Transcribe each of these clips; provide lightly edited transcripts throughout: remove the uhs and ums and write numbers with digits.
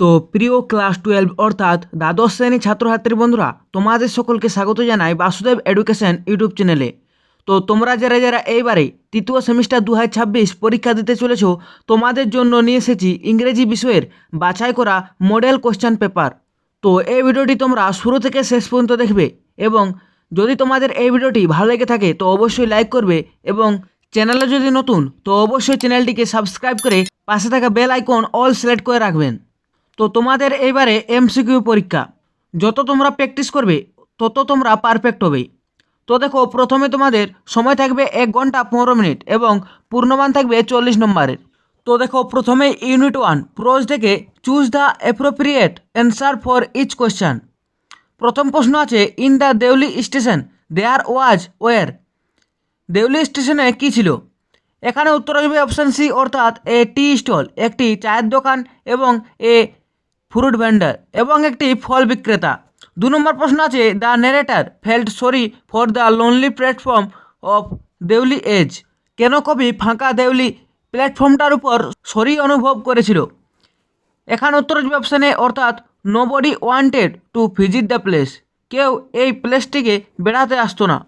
তো প্রিয় ক্লাস 12 অর্থাৎ দ্বাদশ শ্রেণীর ছাত্রছাত্রী বন্ধুরা, তোমাদের সকলকে স্বাগত জানাই বাসুদেব এডুকেশন ইউটিউব চ্যানেলে। তো তোমরা যারা এইবারে তৃতীয় সেমিস্টার 2026 পরীক্ষা দিতে চলেছো, তোমাদের জন্য নিয়ে এসেছি ইংরেজি বিষয়ের বাছাই করা মডেল কোশ্চেন পেপার। তো এই ভিডিওটি তোমরা শুরু থেকে শেষ পর্যন্ত দেখবে এবং যদি তোমাদের এই ভিডিওটি ভালো লেগে থাকে তো অবশ্যই লাইক করবে এবং চ্যানেলে যদি নতুন তো অবশ্যই চ্যানেলটিকে সাবস্ক্রাইব করে পাশে থাকা বেল আইকন অল সিলেক্ট করে রাখবেন। তো তোমাদের এইবারে এমসিকিউ পরীক্ষা, যত তোমরা প্র্যাকটিস করবে তত তোমরা পারফেক্ট হবে। তো দেখো, প্রথমে তোমাদের সময় থাকবে 1 ঘন্টা 15 মিনিট এবং পূর্ণমান থাকবে 40 নম্বরের। তো দেখো, প্রথমে ইউনিট 1 প্রোজ থেকে choose the appropriate answer for each question. প্রথম প্রশ্ন আছে, in the Deoli station there was war. Deoli স্টেশনে কী ছিল? এখানে উত্তর আসবে অপশান সি, অর্থাৎ এ টি স্টল, একটি চায়ের দোকান, এবং এ ফ্রুট ভেন্ডার, এবং একটি ফল বিক্রেতা। 2 নম্বর প্রশ্ন আছে, the narrator felt sorry for the lonely platform of Deoli as. কেন কবি ফাঁকা দেউলি প্ল্যাটফর্মটার উপর সরি অনুভব করেছিল? এখানে উত্তর আসবে অপশান এ, অর্থাৎ nobody wanted to visit the place. কেউ এই প্লেসটিকে বেড়াতে আসতো না।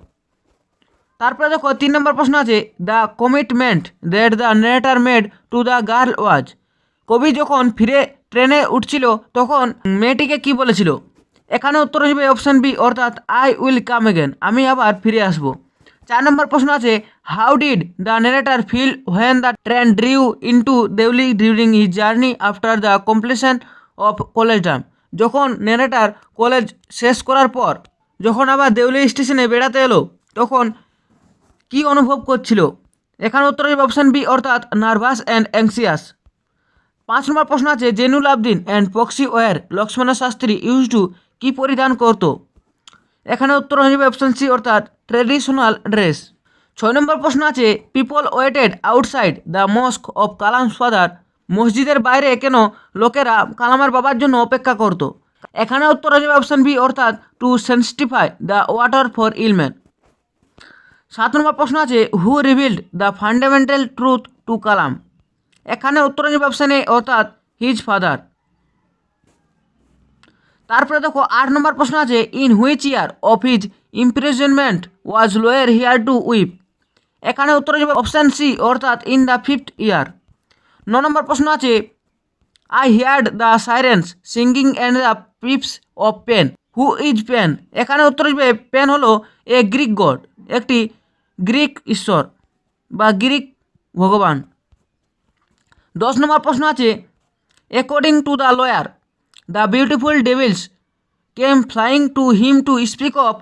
তারপরে দেখো, 3 নম্বর প্রশ্ন আছে, the commitment that the narrator made to the girl was. কবি যখন ফিরে ট্রেনে উঠছিল তখন মেয়েটিকে কি বলেছিল? এখানে উত্তর আসবে অপশান বি, অর্থাৎ আই উইল কাম এগেন, আমি আবার ফিরে আসবো। 4 নম্বর প্রশ্ন আছে, how did the narrator feel when the train drew into Deoli during his journey after the completion of college term. যখন ন্যারেটার কলেজ শেষ করার পর যখন আবার দেউলি স্টেশনে বেড়াতে এলো তখন কি অনুভব করছিল? এখানে উত্তর হবে অপশান বি, অর্থাৎ নার্ভাস অ্যান্ড অ্যাংসিয়াস। 5 নম্বর প্রশ্ন আছে, Zainul Abdeen and Pakshi were Lakshmana Sastry use to কি পরিধান করতো? এখানে উত্তর হবে অপশান সি, অর্থাৎ ট্রেডিশনাল ড্রেস। 6 নম্বর প্রশ্ন আছে, people waited outside the mosque of Kalam's father. মসজিদের বাইরে কেন লোকেরা কালামের বাবার জন্য অপেক্ষা করতো? এখানে উত্তর হবে অপশান বি, অর্থাৎ to sanctify the water for ill man. 7 number প্রশ্ন আছে, who revealed the fundamental truth to Kalam. এখানে উত্তর হবে অপশান এ, অর্থাৎ হিজ ফাদার। তারপরে দেখো, 8 নম্বর প্রশ্ন আছে, in which year of his imprisonment was lower here to weep. এখানে উত্তর হবে অপশান সি, অর্থাৎ ইন দ্য 5th ইয়ার। 9 নম্বর প্রশ্ন আছে, I heard the sirens singing and the pipes of Pan. Who is Pan? এখানে উত্তর আসবে পেন হলো এ গ্রিক গড, একটি গ্রিক ঈশ্বর বা গ্রিক ভগবান। 10 নম্বর প্রশ্ন আছে, according to the lawyer the beautiful devils came flying to him to speak of.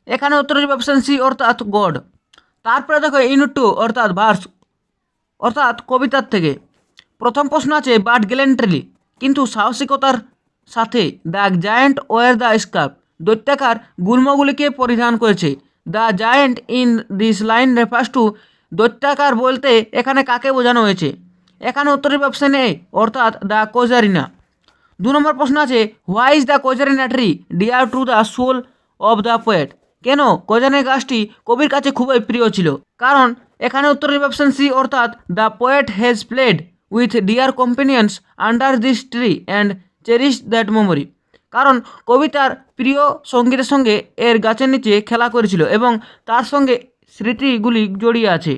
এখানে উত্তর আসবে অপশান সি, অর্থাৎ গড। তারপরে দেখো ইউনিট 2 অর্থাৎ ভার্স অর্থাৎ কবিতার থেকে। প্রথম প্রশ্ন আছে, বাট গ্যালেন্ট্রি, কিন্তু সাহসিকতার সাথে the giant wear the scarf. দৈত্যাকার গুল্মগুলিকে পরিধান করেছে। The giant in this line refers to. দৈত্যাকার বলতে এখানে কাকে বোঝানো হয়েছে? এখানে উত্তর হবে অপশান এ, অর্থাৎ দ্য কোজারিনা। 2 নম্বর প্রশ্ন আছে, why is the casuarina tree dear to the soul of the poet. কেন কোজারিনা গাছটি কবির কাছে খুবই প্রিয় ছিল? কারণ এখানে উত্তর হবে অপশান সি, অর্থাৎ the poet has played with dear companions under this tree and cherish that memory. কারণ কবি তার প্রিয় সঙ্গীতের সঙ্গে এর গাছের নিচে খেলা করেছিল এবং তার সঙ্গে স্মৃতিগুলি জড়িয়ে আছে।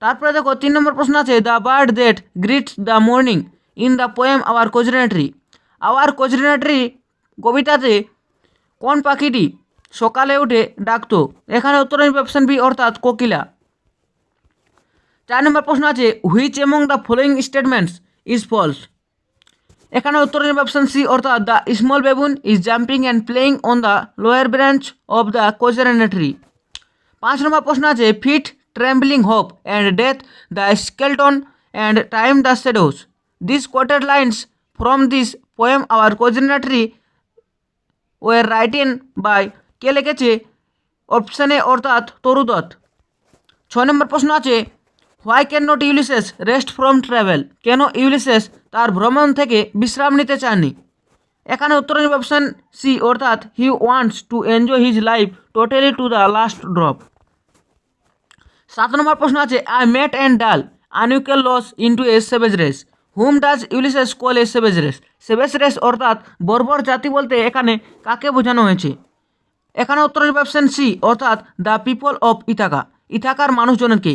তারপরে দেখো 3 নম্বর প্রশ্ন আছে, the bird that greets the morning in the poem our casuarina tree. Our casuarina tree কবিতাতে কোন পাখিটি সকালে উঠে ডাকতো? এখানে উত্তর হবে অপশান বি, অর্থাৎ কোকিলা। 4 নম্বর প্রশ্ন আছে, which among the following statements is false. এখানে উত্তর হবে অপশান সি, অর্থাৎ the small baboon is jumping and playing on the lower branch of the casuarina tree. 5 নম্বর প্রশ্ন আছে, fit trembling hope and death the skeleton and time the shadows. This quoted lines from this poem our casuarina tree were written by. কে লিখেছে? Option A, অর্থাৎ তরুদত্ত। 6 নম্বর প্রশ্ন আছে, why can not Ulysses rest from travel. কেন Ulysses তার ভ্রমণ থেকে বিশ্রাম নিতে চাননি? এখানে উত্তর হবে অপশান সি, অর্থাৎ he wants to enjoy his life totally to the last drop. 7 number প্রশ্ন আছে, I mete and dole unequal laws into a savage race. Whom does Ulysses call a savage race? Savage race অর্থাৎ বর্বর জাতি বলতে এখানে কাকে বোঝানো হয়েছে? এখানে উত্তর হবে অপশন সি অর্থাৎ দ্য পিপল অফ ইথাকা। ইথাকার মানুষজনকে।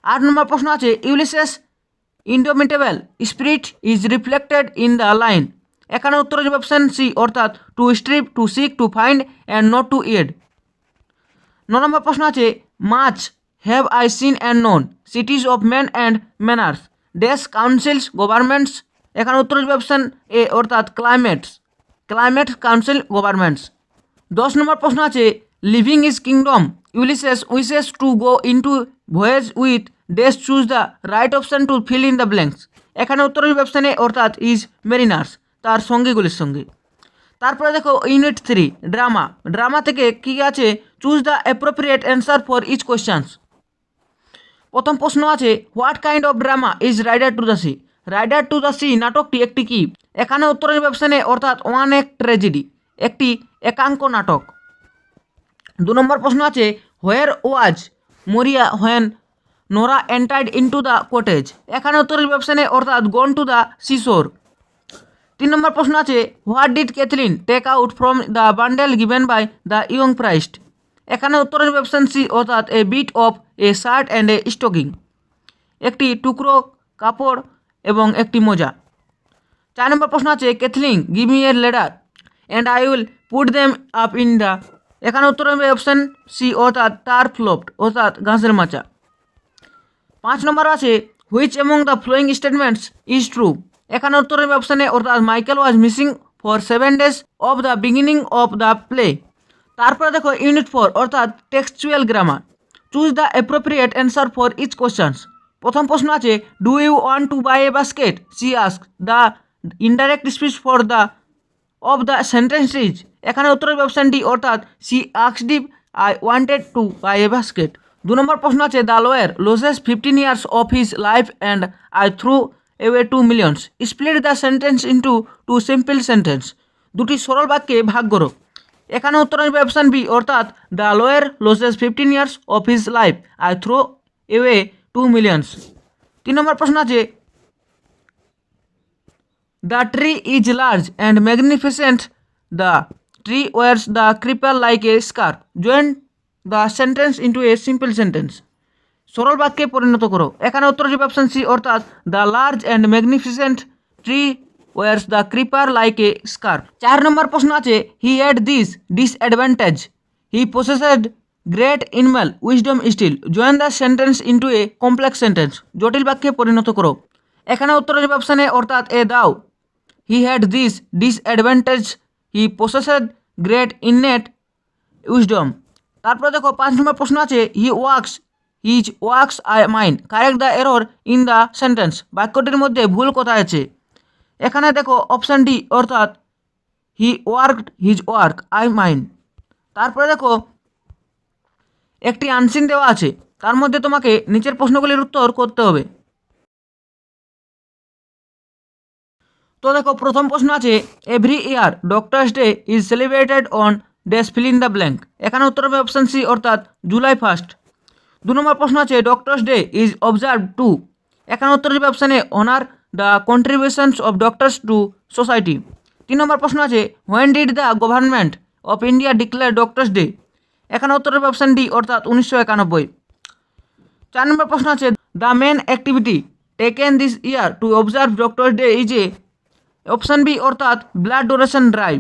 8 নম্বর প্রশ্ন আছে Ulysses indomitable spirit is reflected in the line. এখানে উত্তর হবে অপশন সি অর্থাৎ to strive, to seek, to find and not to yield. 9 নম্বর প্রশ্ন আছে much have I seen and known cities of men and manners dash councils governments. এখানে উত্তর হবে option A অর্থাৎ ক্লাইমেট কাউন্সিল গভর্নমেন্টস। 10 নম্বর প্রশ্ন আছে leaving his kingdom Ulysses wishes to go into voyage with dash choose the right option to fill in the blanks. এখানে উত্তর হবে option A অর্থাৎ ইজ মেরিনার্স, তার সঙ্গীগুলির সঙ্গে। তারপরে দেখো ইউনিট 3 ড্রামা থেকে কী আছে choose the appropriate answer for each questions. প্রথম প্রশ্ন আছে what kind of drama is Rider to the Sea. Rider to the Sea নাটকটি একটি কি? এখানে উত্তর হবে অপশন এ অর্থাৎ ওয়ান এক ট্র্যাজেডি, একটি একাঙ্ক নাটক। 2 নম্বর প্রশ্ন আছে হোয়ার ওয়াজ মরিয়া when Nora entered into the cottage. এখানে উত্তর হবে অপশন এ অর্থাৎ গন টু দ্য সিশোর। 3 নম্বর প্রশ্ন আছে what did Kathleen take out from the bundle given by the young priest. এখানে উত্তর হবে অপশন সি অর্থাৎ a bit of a shirt and a stocking, একটি টুকরো কাপড় এবং একটি মোজা। 4 নম্বর প্রশ্ন আছে Cathleen give me a ladder and I will put them up in the. এখানে উত্তর হবে অপশন সি অর্থাৎ টার্ফ লোফট অর্থাৎ ঘাসের মাচা। 5 নম্বর আছে which among the following statements is true. এখানে উত্তর হবে অপশন এ অর্থাৎ Michael was missing for 7 days of the beginning of the play. তারপরে দেখো ইউনিট 4 অর্থাৎ textual grammar choose the appropriate answer for each questions. প্রথম প্রশ্ন আছে do you want to buy a basket she ask the indirect speech for the of the sentence is. এখানে উত্তর হবে option D অর্থাৎ she asked if I wanted to buy a basket. 2 নম্বর প্রশ্ন আছে the lawyer loses 15 years of his life and I threw away 2 millions split the sentence into 2 simple sentence। দুটি সরল বাক্যে ভাগ করো। এখানে উত্তর হবে অপশন বি অর্থাৎ the lawyer loses 15 years of his life I throw away 2 millions। 3 নম্বর প্রশ্ন আছে the tree is large and magnificent the tree wears the creeper like a scarf join the sentence into a simple sentence. সরল বাক্যে পরিণত করো। এখানে উত্তর হবে option C অর্থাৎ the large and magnificent tree wears the creeper like a scarf. 4 নম্বর প্রশ্ন আছে হি had this disadvantage he possessed great innate wisdom still join the sentence into a complex sentence. জটিল বাক্যে পরিণত করো। এখানে উত্তর হবে অপশন এ অর্থাৎ এ দাও he had this disadvantage he possessed great innate wisdom. তারপরে দেখো 5 নম্বর প্রশ্ন আছে he works his works I mine correct the error in the sentence. বাক্যটির মধ্যে ভুল কোথায় আছে? এখানে দেখো অপশান ডি অর্থাৎ হি worked his work I mine. তারপরে দেখো একটি আনসিন দেওয়া আছে, তার মধ্যে তোমাকে নিচের প্রশ্নগুলির উত্তর করতে হবে। তো দেখো প্রথম প্রশ্ন আছে every year doctors day is celebrated on dash feel in the blank. এখানে উত্তর হবে অপশান সি অর্থাৎ জুলাই 1। 2 নম্বর প্রশ্ন আছে doctors day is observe to. এখানে উত্তর হবে option A honour the contributions of doctors to society. 3 নম্বর প্রশ্ন আছে when did the government of India declare doctors day. এখানে উত্তর হবে অপশান ডি অর্থাৎ 1991। 4 নম্বর প্রশ্ন আছে the main activity taken this year to observe doctors day is a. Option B অর্থাৎ blood donation drive.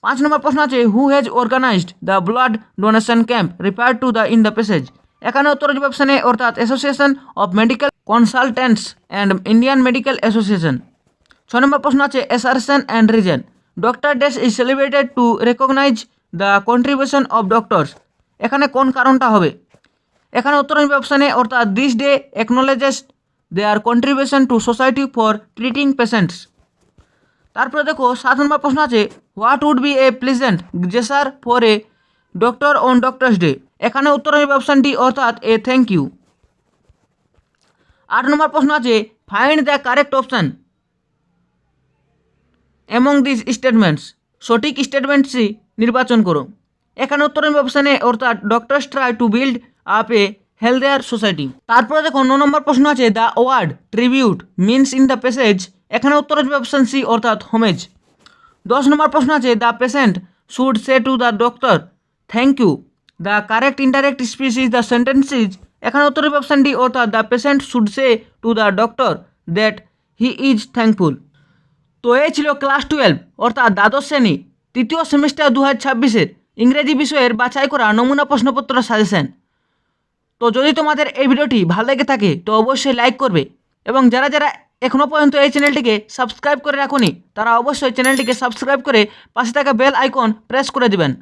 5 নম্বর প্রশ্ন আছে who has organised the blood donation camp refer to the in the passage. এখানে উত্তর হবে option A অর্থাৎ association of medical consultants and Indian medical association. 6 নম্বর প্রশ্ন আছে assertion and reason doctor days is celebrated to recognise the contribution of doctors. এখানে কোন কারণটা হবে? এখানে উত্তর হবে অপশান এ অর্থাৎ this day acknowledges their contribution to society for treating patients. তারপরে দেখো 7 নম্বর প্রশ্ন আছে what would be a pleasant gesture for a doctor on doctors day. এখানে উত্তর হবে অপশান ডি অর্থাৎ এ থ্যাংক ইউ। 8 নম্বর প্রশ্ন আছে find the correct option among this statements. সঠিক স্টেটমেন্টসই নির্বাচন করো। এখানে উত্তর হবে অপশান এ অর্থাৎ doctors try to build up a healthier society. তারপরে দেখো 9 নম্বর প্রশ্ন আছে the word tribute means in the passage এখানে উত্তর আসবে অপশান সি অর্থাৎ হোমেজ। 10 নম্বর প্রশ্ন আছে the patient should say to the doctor thank you the correct indirect speech is the sentence is, এখানে উত্তর হবে অপশান ডি অর্থাৎ the patient should say to the doctor that he is thankful. তো এই ছিল class 12 অর্থাৎ দ্বাদশ শ্রেণী তৃতীয় সেমিস্টার 2026-এর ইংরেজি বিষয়ের বাছাই করা নমুনা প্রশ্নপত্র সাজেশন। তো যদি তোমাদের এই ভিডিওটি ভালো লেগে থাকে তো অবশ্যই লাইক করবে এবং যারা যারা এখনও পর্যন্ত এই চ্যানেলটিকে সাবস্ক্রাইব করে রাখুনি তারা অবশ্যই চ্যানেলটিকে সাবস্ক্রাইব করে পাশে থাকা বেল আইকন প্রেস করে দিবেন।